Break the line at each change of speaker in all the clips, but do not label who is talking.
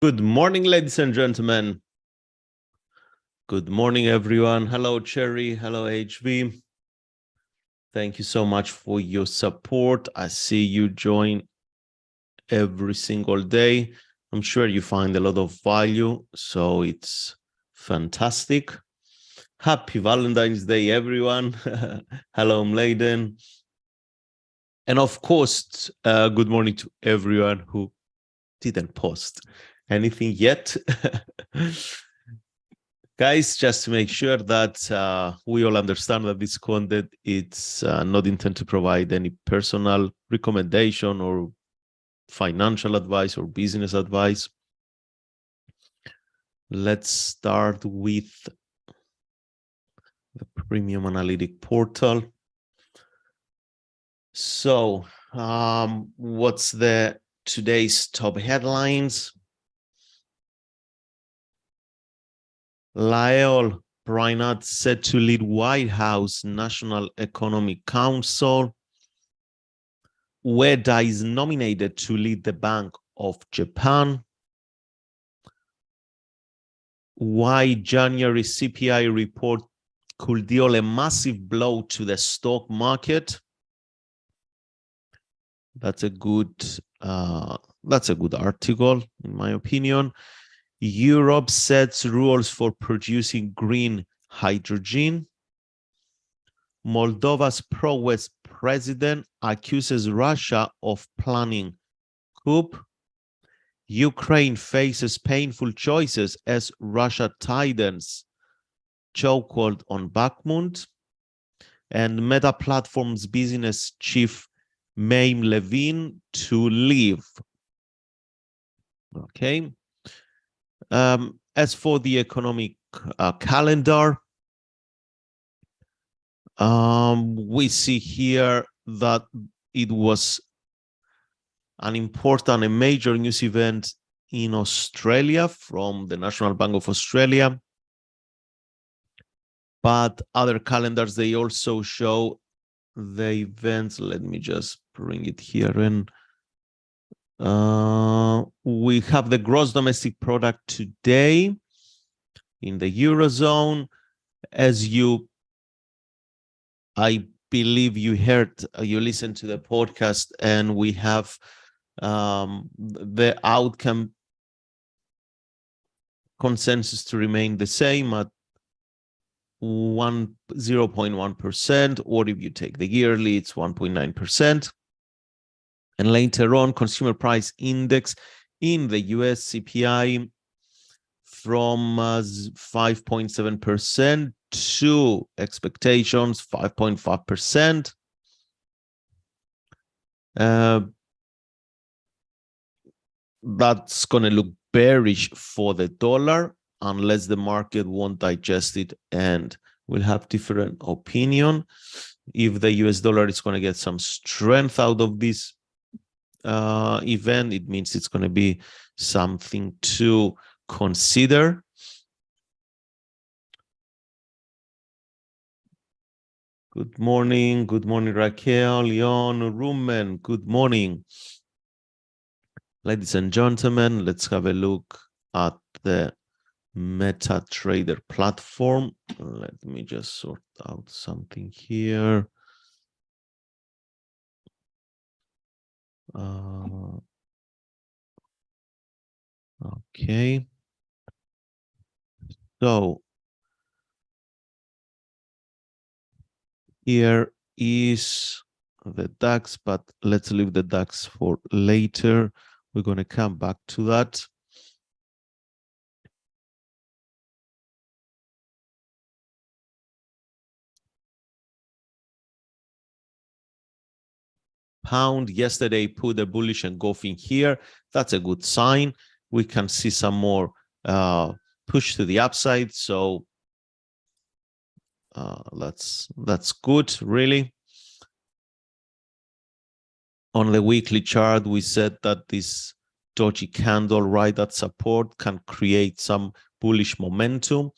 Good morning, ladies and gentlemen. Good morning, everyone. Hello, Cherry. Hello, HV. Thank you so much for your support. I see you join every single day. I'm sure you find a lot of value, so it's fantastic. Happy Valentine's Day, everyone. Hello, Mladen. And of course, good morning to everyone who didn't post anything yet. Guys, just to make sure that we all understand that this content it's not intended to provide any personal recommendation or financial advice or business advice. Let's start with the Premium Analytic Portal. So, what's the today's top headlines? Lael Brainard set to lead White House National Economic Council. Ueda is nominated to lead the Bank of Japan. Why January CPI report could deal a massive blow to the stock market. That's a good article, in my opinion. Europe sets rules for producing green hydrogen. Moldova's pro-West president accuses Russia of planning coup. Ukraine faces painful choices as Russia tightens chokehold on Bakhmut. And Meta Platforms business chief Maim Levine to leave. Okay. As for the economic calendar, we see here that it was an important and major news event in Australia from the National Bank of Australia. But other calendars, they also show the events. Let me just bring it here in. We have the gross domestic product today in the Eurozone. I believe you listened to the podcast, and we have the outcome consensus to remain the same at 0.1%, or if you take the yearly, it's 1.9%. And later on, consumer price index in the US CPI from 5.7% to expectations 5.5%. That's going to look bearish for the dollar unless the market won't digest it, and we'll have different opinion. If the US dollar is going to get some strength out of this event, it means it's going to be something to consider. Good morning, Raquel, Leon, Rumen, good morning. Ladies and gentlemen, let's have a look at the MetaTrader platform. Let me just sort out something here. Okay. So here is the DAX, but let's leave the DAX for later. We're going to come back to that. Pound yesterday put a bullish engulfing here. That's a good sign. We can see some more push to the upside. So that's good, really. On the weekly chart, we said that this dodgy candle right at support can create some bullish momentum.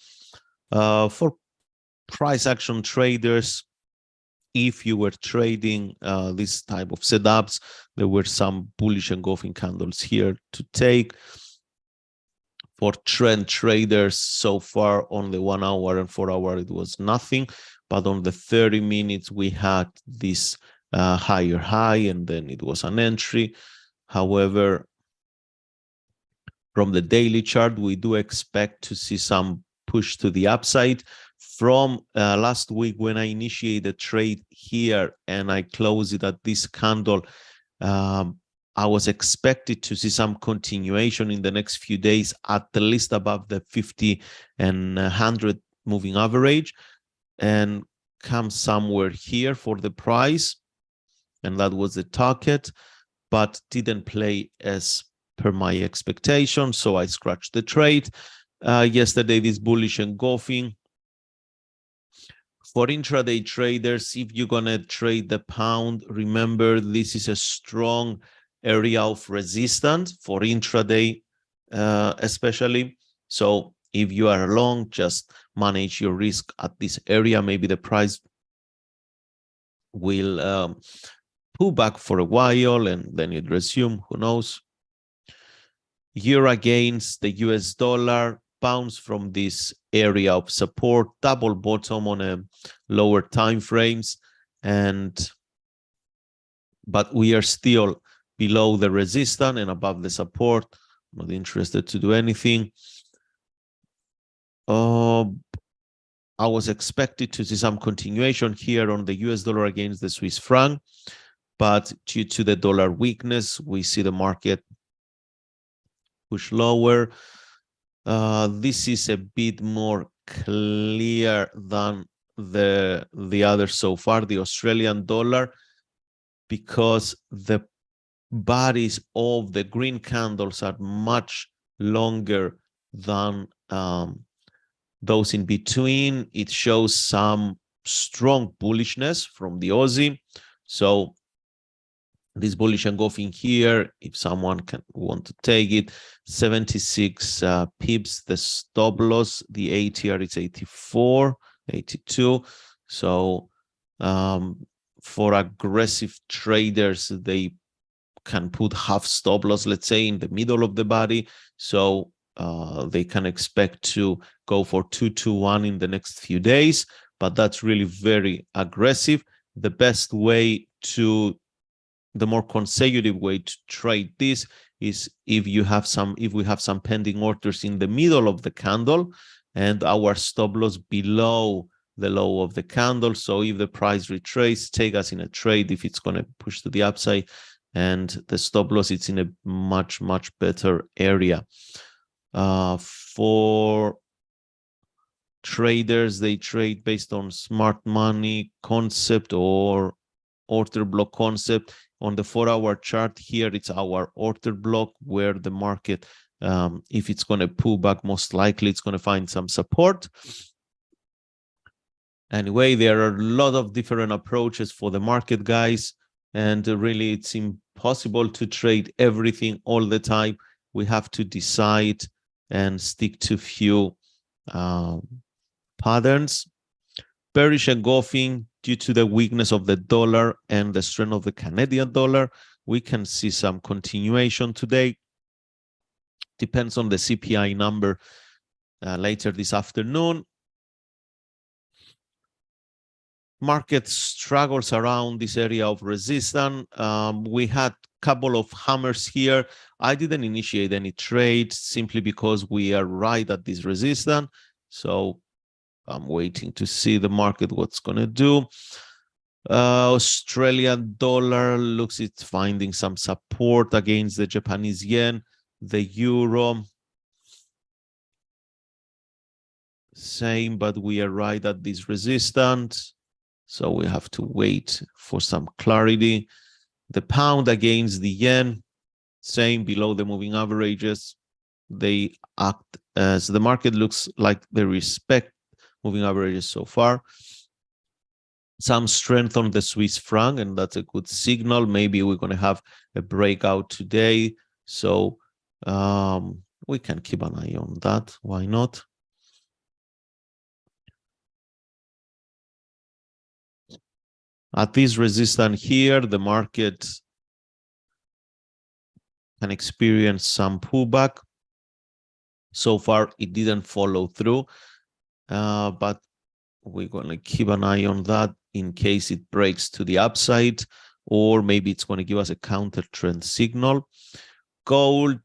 For price action traders, if you were trading this type of setups, there were some bullish engulfing candles here to take. For trend traders so far on the 1 hour and 4 hour, it was nothing. But on the 30 minutes, we had this higher high, and then it was an entry. However, from the daily chart, we do expect to see some push to the upside. From last week, when I initiated trade here and I closed it at this candle, I was expected to see some continuation in the next few days, at the least above the 50 and 100 moving average, and come somewhere here for the price. And that was the target, but didn't play as per my expectation. So I scratched the trade. Yesterday, this bullish engulfing. For intraday traders, if you're going to trade the pound, remember this is a strong area of resistance for intraday, especially. So if you are long, just manage your risk at this area. Maybe the price will pull back for a while and then it resume. Who knows? Euro against the US dollar, bounce from this area of support, double bottom on a lower time frames, but we are still below the resistance and above the support. Not interested to do anything. I was expected to see some continuation here on the US dollar against the Swiss franc, but due to the dollar weakness, we see the market push lower. This is a bit more clear than the other so far, the Australian dollar, because the bodies of the green candles are much longer than those in between. It shows some strong bullishness from the Aussie. So this bullish engulfing here, if someone can want to take it, 76 pips, the stop loss, the ATR is 84, 82. So for aggressive traders, they can put half stop loss, let's say, in the middle of the body. So they can expect to go for 221 in the next few days, but that's really very aggressive. The best way to, the more consecutive way to trade this is if we have some pending orders in the middle of the candle and our stop loss below the low of the candle. So if the price retraces, take us in a trade if it's going to push to the upside, and the stop loss, it's in a much, much better area. For traders, they trade based on smart money concept or order block concept. On the 4-hour chart here, it's our order block where the market, if it's going to pull back, most likely it's going to find some support. Anyway, there are a lot of different approaches for the market, guys, and really it's impossible to trade everything all the time. We have to decide and stick to few patterns. Bearish engulfing due to the weakness of the dollar and the strength of the Canadian dollar. We can see some continuation today. Depends on the CPI number later this afternoon. Market struggles around this area of resistance. We had a couple of hammers here. I didn't initiate any trade simply because we are right at this resistance. So I'm waiting to see the market, what's going to do. Australian dollar looks it's finding some support against the Japanese yen. The euro, same, but we are right at this resistance. So we have to wait for some clarity. The pound against the yen, same, below the moving averages. They act as the market looks like they respect moving averages so far. Some strength on the Swiss franc, and that's a good signal. Maybe we're going to have a breakout today. So we can keep an eye on that. Why not? At this resistance here, the market can experience some pullback. So far, it didn't follow through, but we're going to keep an eye on that in case it breaks to the upside, or maybe it's going to give us a counter trend signal. Gold,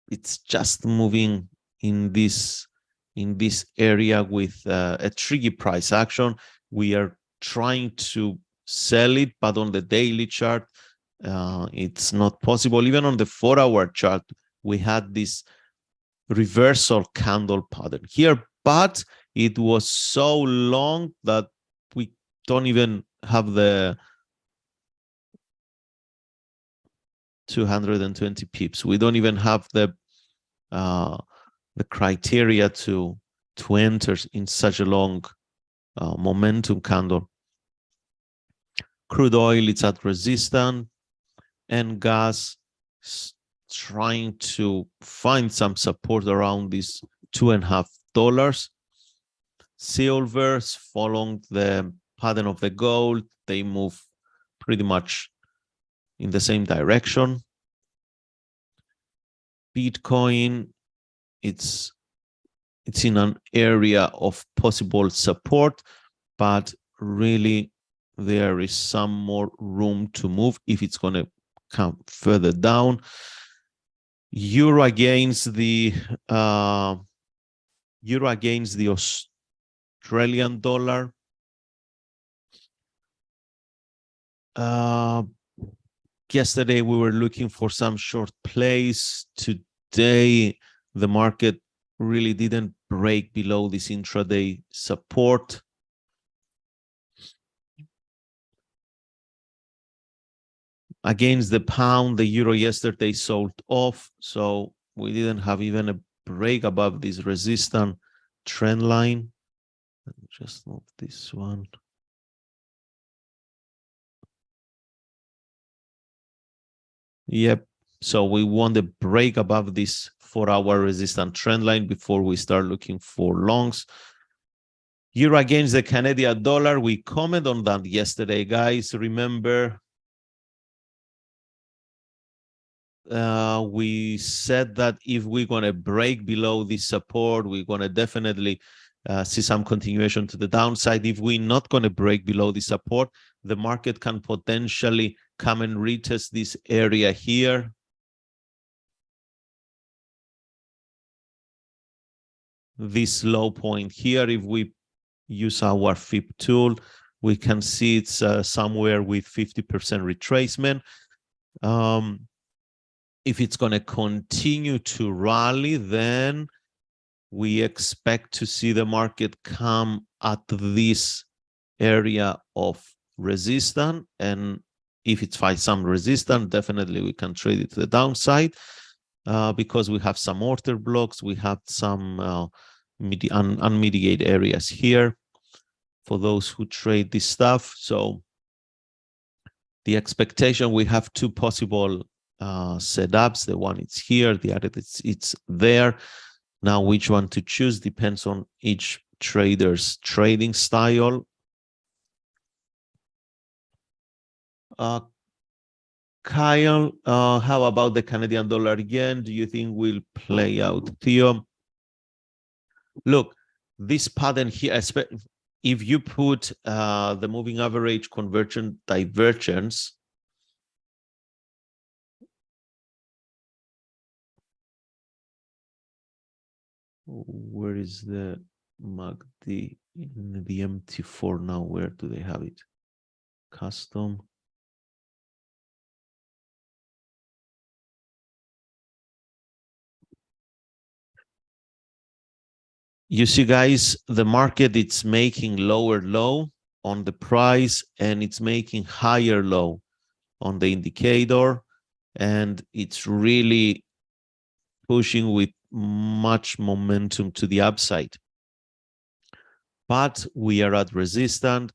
it's just moving in this area with a tricky price action. We are trying to sell it, but on the daily chart, it's not possible. Even on the 4-hour chart, we had this reversal candle pattern here, but it was so long that we don't even have the 220 pips. We don't even have the criteria to enter in such a long momentum candle. Crude oil, it's at resistance, and gas trying to find some support around this $2.50. Silver's following the pattern of the gold. They move pretty much in the same direction. Bitcoin, it's in an area of possible support, but really there is some more room to move if it's going to come further down. Euro against the Australian dollar. Yesterday we were looking for some short plays. Today the market really didn't break below this intraday support. Against the pound, the euro yesterday sold off, so we didn't have even a break above this resistance trend line. Let me just move this one. Yep, so we want a break above this 4-hour resistance trend line before we start looking for longs. Euro against the Canadian dollar, we commented on that yesterday, guys. Remember, we said that if we're going to break below this support, we're going to definitely see some continuation to the downside. If we're not going to break below the support, the market can potentially come and retest this area here. This low point here, if we use our FIB tool, we can see it's somewhere with 50% retracement. If it's going to continue to rally, then we expect to see the market come at this area of resistance. And if it finds some resistance, definitely we can trade it to the downside because we have some order blocks. We have some unmitigated areas here for those who trade this stuff. So the expectation, we have two possible setups. The one it's here, the other it's there. Now which one to choose depends on each trader's trading style. Kyle, how about the Canadian dollar again? Do you think will play out, Theo? Look, this pattern here, if you put the moving average convergence divergence, where is the MACD in the MT4 now? Where do they have it? Custom. You see, guys, the market, it's making lower low on the price and it's making higher low on the indicator, and it's really pushing with much momentum to the upside. But we are at resistance,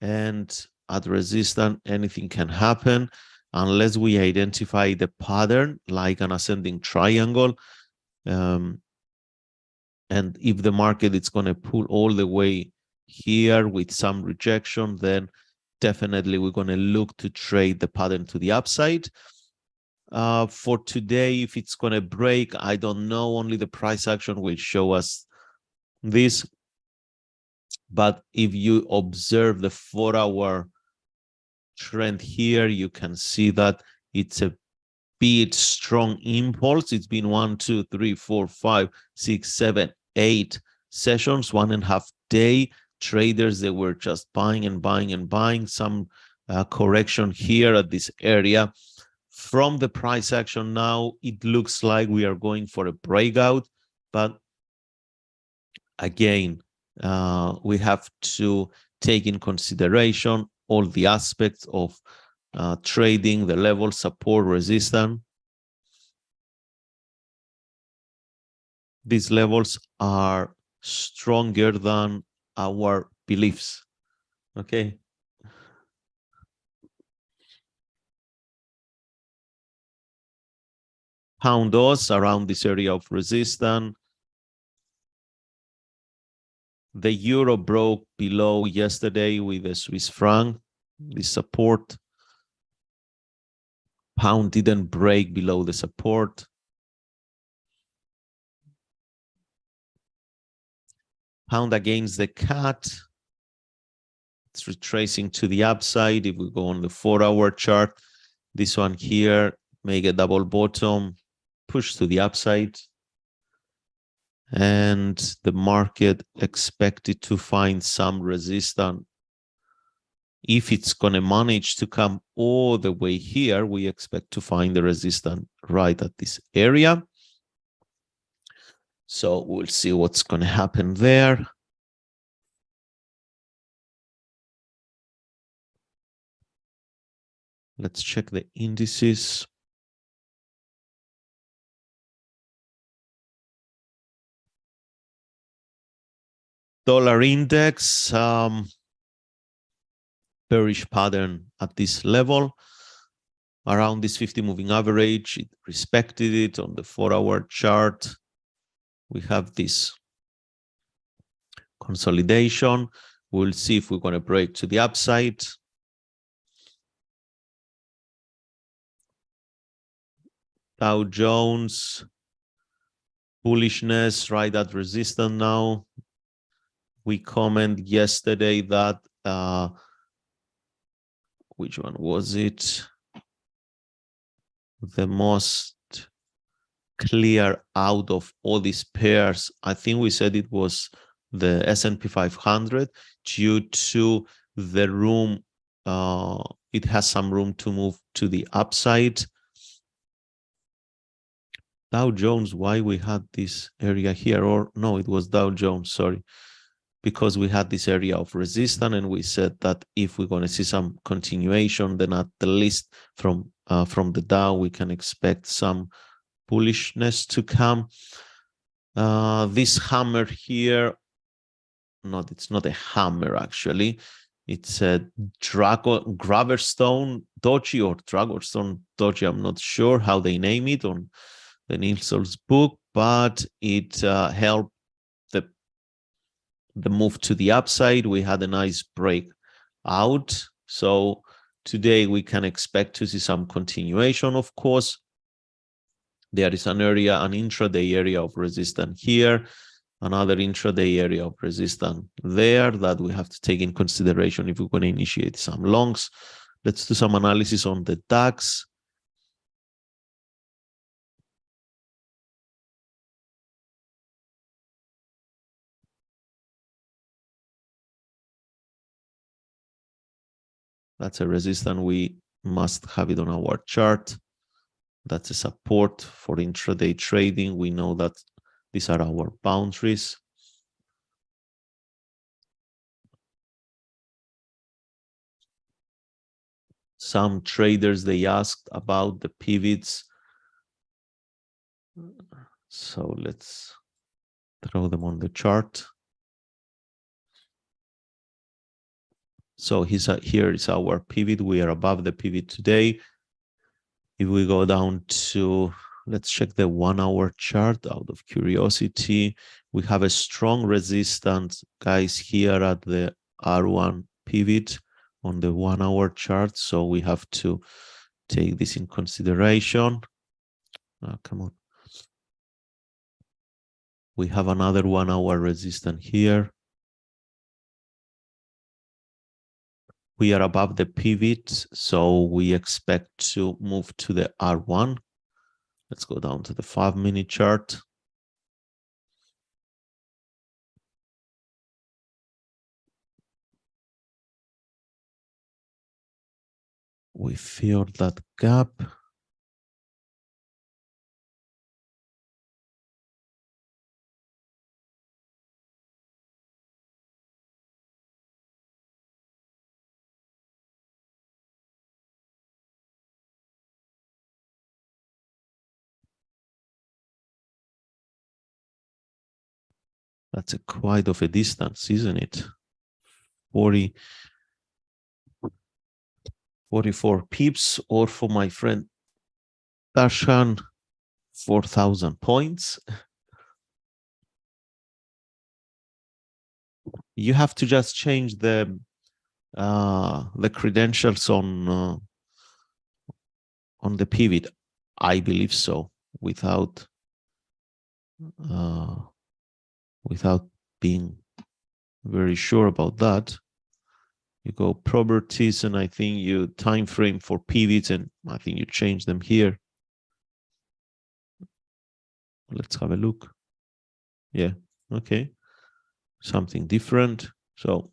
and at resistance anything can happen unless we identify the pattern like an ascending triangle. And if the market is going to pull all the way here with some rejection, then definitely we're going to look to trade the pattern to the upside. For today, if it's going to break, I don't know. Only the price action will show us this. But if you observe the 4-hour trend here, you can see that it's a bit strong impulse. It's been 1, 2, 3, 4, 5, 6, 7, 8 sessions, 1.5 day. Traders, they were just buying and buying and buying. Some correction here at this area. From the price action now, it looks like we are going for a breakout, but again, we have to take in consideration all the aspects of trading, the level, support, resistance. These levels are stronger than our beliefs, okay? Pound Oz around this area of resistance. The euro broke below yesterday with the Swiss franc, the support. Pound didn't break below the support. Pound against the cat. It's retracing to the upside. If we go on the 4-hour chart, this one here, make a double bottom, push to the upside. And the market expected to find some resistance. If it's going to manage to come all the way here, we expect to find the resistance right at this area. So we'll see what's going to happen there. Let's check the indices. Dollar index, bearish pattern at this level. Around this 50 moving average, it respected it on the 4-hour chart. We have this consolidation. We'll see if we're going to break to the upside. Dow Jones, bullishness right at resistance now. We commented yesterday that, which one was it? The most clear out of all these pairs, I think we said it was the S&P 500 due to the room. It has some room to move to the upside. Dow Jones, why we had this area here, or no, it was Dow Jones, sorry, because we had this area of resistance, and we said that if we're going to see some continuation, then at the least from the Dow, we can expect some bullishness to come. This hammer here, it's not a hammer actually. It's a Graverstone Doji or Dragonstone Doji. I'm not sure how they name it on the Nielsen's book, but it helped the move to the upside. We had a nice break out. So today we can expect to see some continuation, of course. There is an intraday area of resistance here, another intraday area of resistance there that we have to take in consideration if we're going to initiate some longs. Let's do some analysis on the DAX. That's a resistance. We must have it on our chart. That's a support for intraday trading. We know that these are our boundaries. Some traders, they asked about the pivots. So let's throw them on the chart. So here is our pivot. We are above the pivot today. If we go down to, let's check the 1-hour chart out of curiosity. We have a strong resistance, guys, here at the R1 pivot on the 1-hour chart. So we have to take this in consideration. Oh, come on. We have another 1 hour resistance here. We are above the pivot, so we expect to move to the R1. Let's go down to the 5-minute chart. We filled that gap. That's a quite of a distance, isn't it? 44 pips, or for my friend Darshan, 4,000 points. You have to just change the credentials on the pivot. I believe so, without being very sure about that. You go properties, and I think you time frame for pivots, and I think you change them here. Let's have a look. Yeah, okay. Something different. So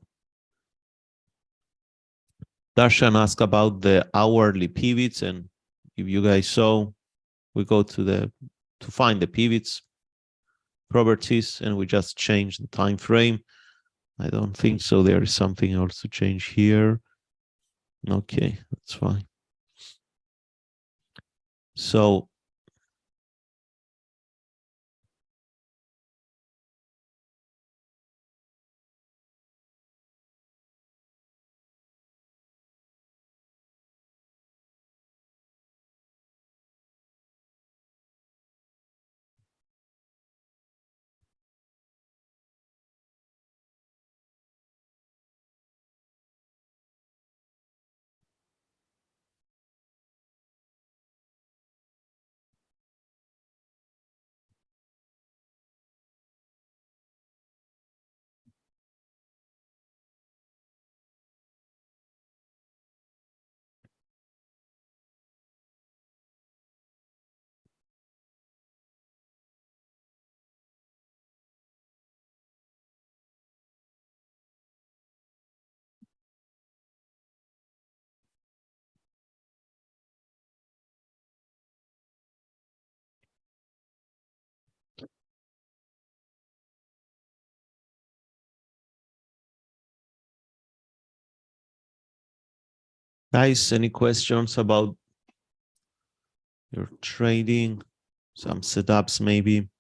Darshan asked about the hourly pivots, and if you guys saw, we go to find the pivots properties, and we just change the time frame. I don't think so. There is something else to change here. Okay, that's fine. So guys, any questions about your trading? Some setups maybe?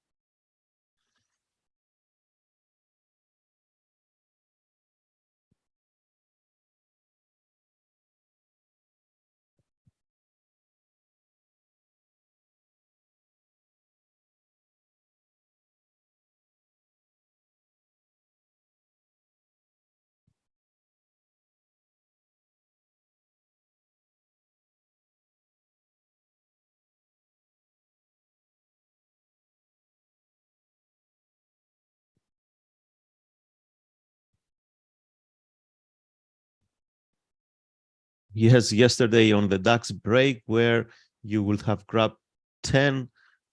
Yes, yesterday on the DAX break where you would have grabbed 10,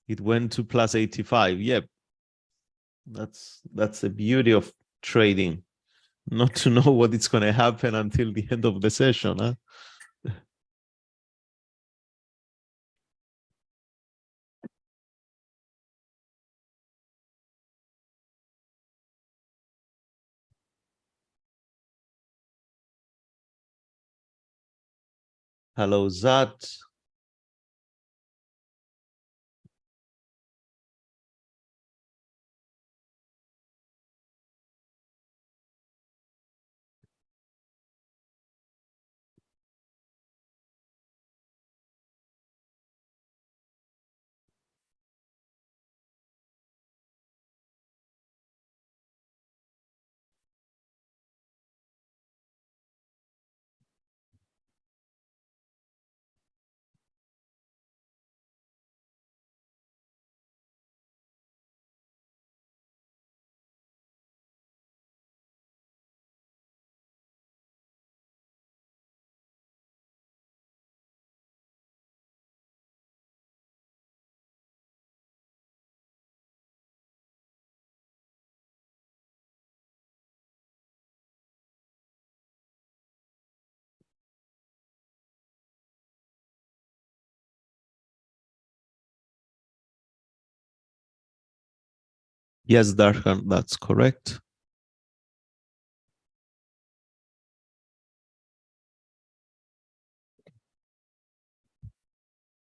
it went to plus 85. Yep. That's the beauty of trading. Not to know what is going to happen until the end of the session, huh? Hello, Zat. Yes, Darhan, that's correct.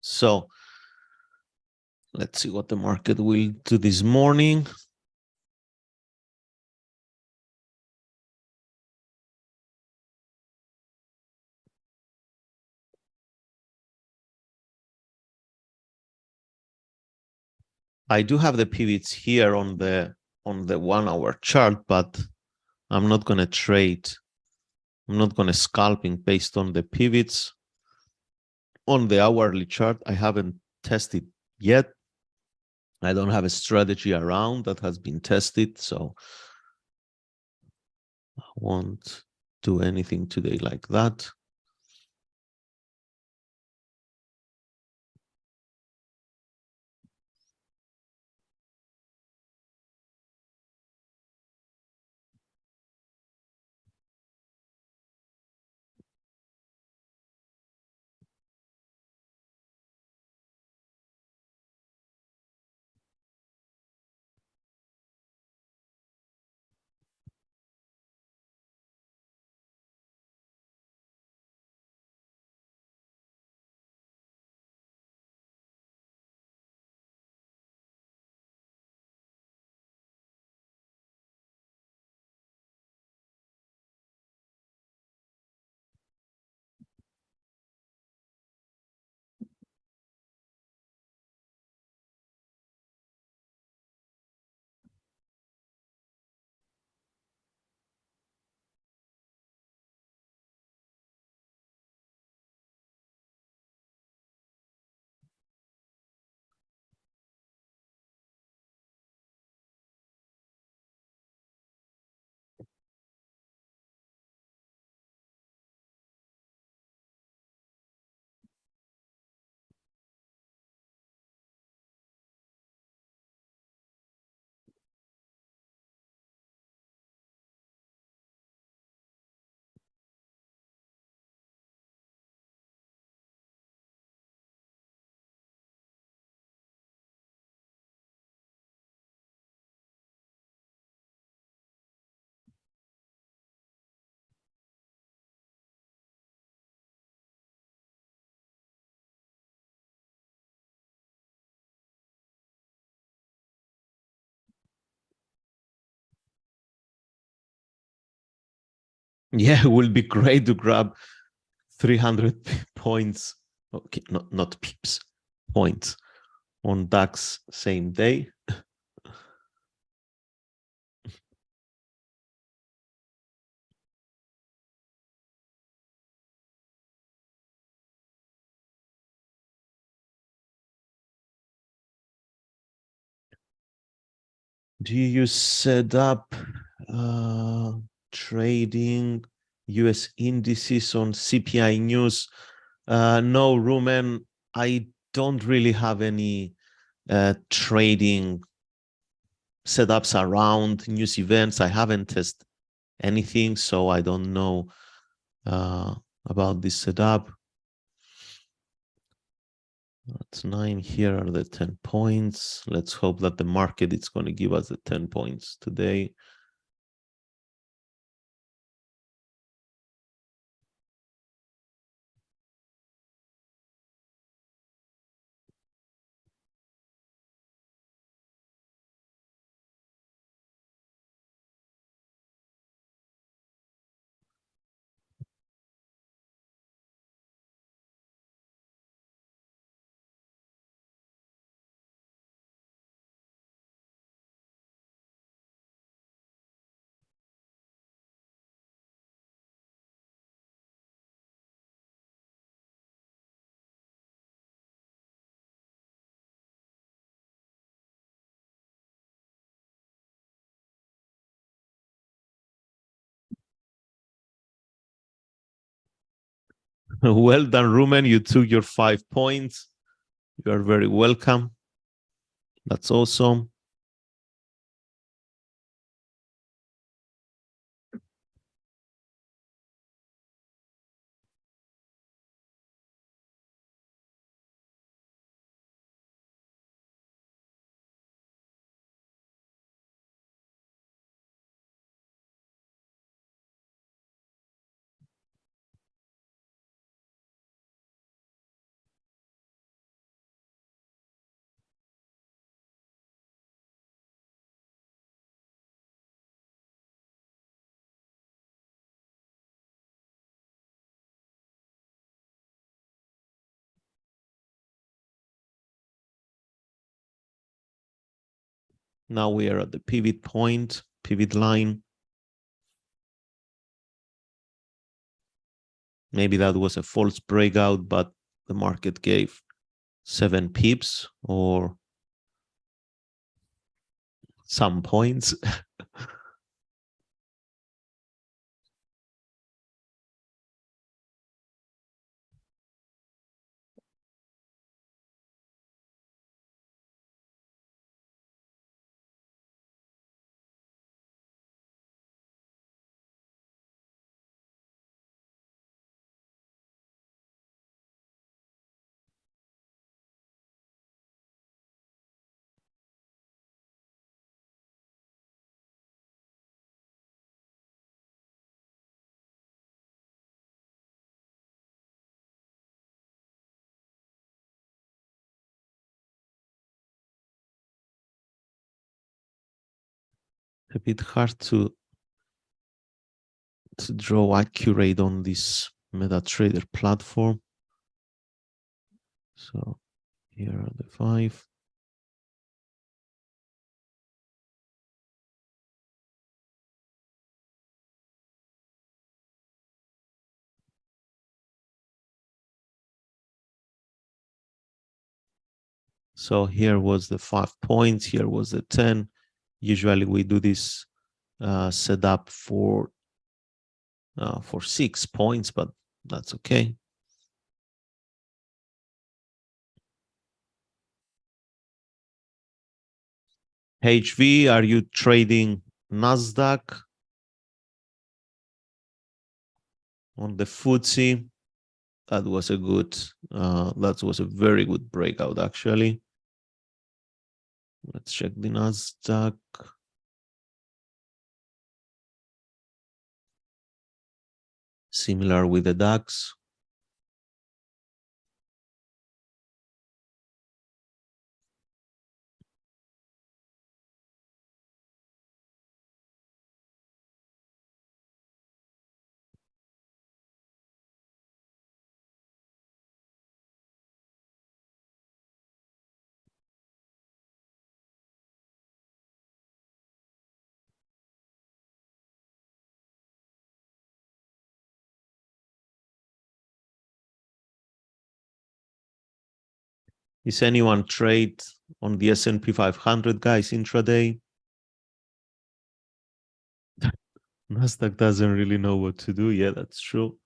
So let's see what the market will do this morning. I do have the pivots here on the 1 hour chart, but I'm not going to trade. I'm not going to scalping based on the pivots. On the hourly chart, I haven't tested yet. I don't have a strategy around that has been tested, so I won't do anything today like that. Yeah, it will be great to grab 300 points. Okay, not pips, points on DAX same day. Do you use setup trading US indices on CPI news? No, Rumen, I don't really have any trading setups around news events. I haven't tested anything, so I don't know about this setup. That's 9. Here are the 10 points. Let's hope that the market is going to give us the 10 points today. Well done, Rumen. You took your 5 points. You are very welcome. That's awesome. Now we are at the pivot point, pivot line. Maybe that was a false breakout, but the market gave 7 pips or some points. A bit hard to draw accurate on this MetaTrader platform. So here are the 5. So here was the 5 points, here was the 10. Usually we do this setup for 6 points, but that's okay. HV, are you trading Nasdaq on the FTSE? That was a very good breakout actually. Let's check the Nasdaq. Similar with the DAX. Is anyone trade on the S&P 500, guys, intraday? Nasdaq doesn't really know what to do. Yeah, that's true.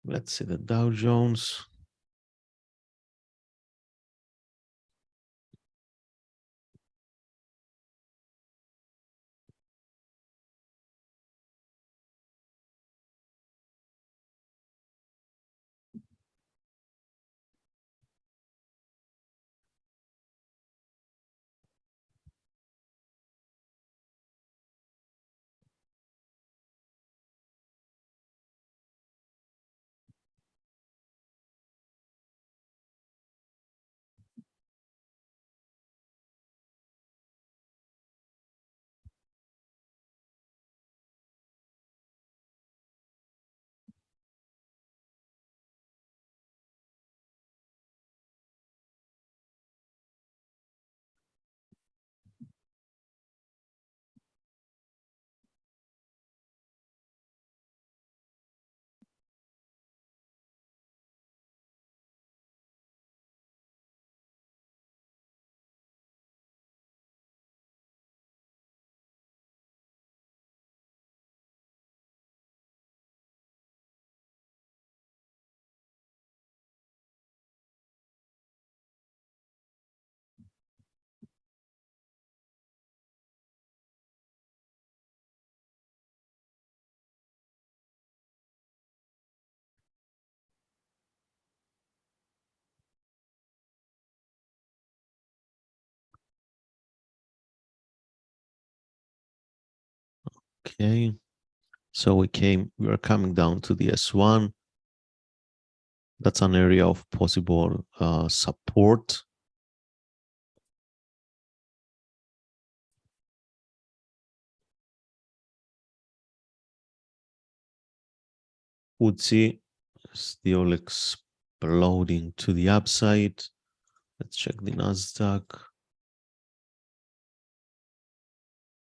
Let's see the Dow Jones. Okay. So we are coming down to the S1. That's an area of possible support. FTSE still exploding to the upside. Let's check the Nasdaq.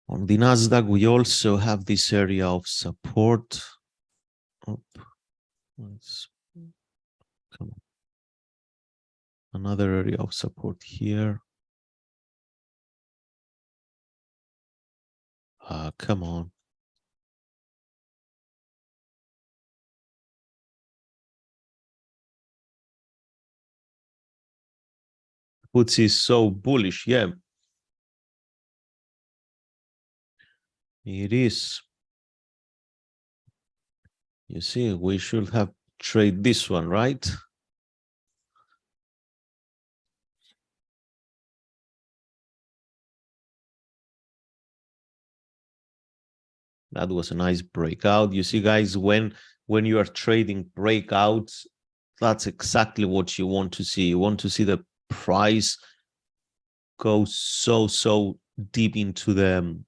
On the Nasdaq, we also have this area of support. Let's come on. Another area of support here. Come on. FTSE is so bullish. Yeah, it is. You see, we should have traded this one, right? That was a nice breakout. You see, guys, when you are trading breakouts, that's exactly what you want to see. You want to see the price go so deep into the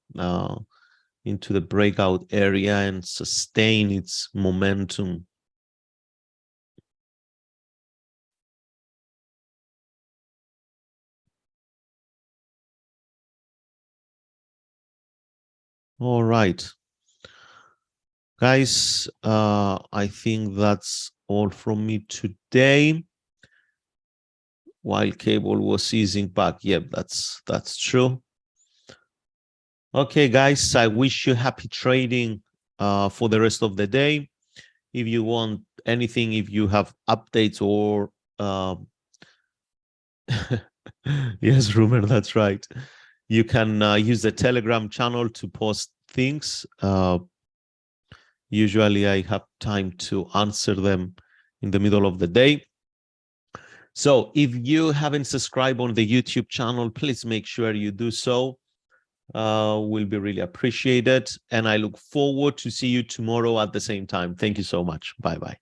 breakout area and sustain its momentum. All right, guys, I think that's all from me today. While cable was easing back. Yep, that's true. Okay, guys, I wish you happy trading for the rest of the day. If you want anything, if you have updates or yes, Rumor, that's right. You can use the Telegram channel to post things. Usually I have time to answer them in the middle of the day. So if you haven't subscribed on the YouTube channel, please make sure you do so. Will be really appreciated. And I look forward to see you tomorrow at the same time. Thank you so much. Bye-bye.